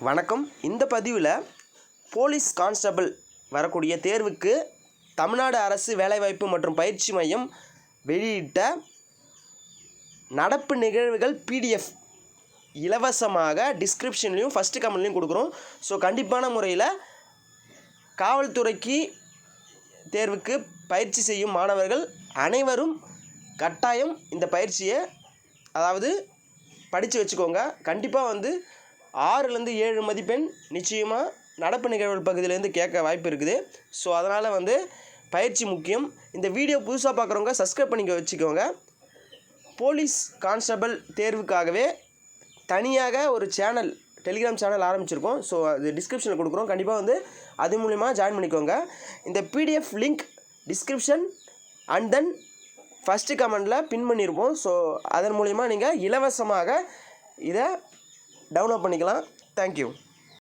வணக்கம். இந்த பதிவில் போலீஸ் கான்ஸ்டபிள் வரக்கூடிய தேர்வுக்கு தமிழ்நாடு அரசு வேலைவாய்ப்பு மற்றும் பயிற்சி மையம் வெளியிட்ட நடப்பு நிகழ்வுகள் பிடிஎஃப் இலவசமாக டிஸ்கிரிப்ஷன்லையும் ஃபஸ்ட்டு கமெண்ட்லையும் கொடுக்குறோம். ஸோ கண்டிப்பான முறையில் காவல்துறைக்கு தேர்வுக்கு பயிற்சி செய்யும் மாணவர்கள் அனைவரும் கட்டாயம் இந்த பயிற்சியை படித்து வச்சுக்கோங்க. கண்டிப்பாக 6லேருந்து 7 மதிப்பெண் நிச்சயமாக நடப்பு நிகழ்வுகள் பகுதியிலேருந்து கேட்க வாய்ப்பு இருக்குது. ஸோ அதனால் பயிற்சி முக்கியம். இந்த வீடியோ புதுசாக பார்க்குறவங்க சப்ஸ்கிரைப் பண்ணிக்க வச்சுக்கோங்க. போலீஸ் கான்ஸ்டபிள் தேர்வுக்காகவே தனியாக ஒரு சேனல், டெலிகிராம் சேனல் ஆரம்பிச்சிருக்கோம். ஸோ அது டிஸ்கிரிப்ஷனில் கொடுக்குறோம். கண்டிப்பாக அது மூலிமா ஜாயின் பண்ணிக்கோங்க. இந்த PDF link description and then first கமெண்டில் பின் பண்ணியிருப்போம். ஸோ அதன் மூலிமா நீங்கள் இலவசமாக இதை டவுன்லோட் பண்ணிக்கலாம். தேங்க்யூ.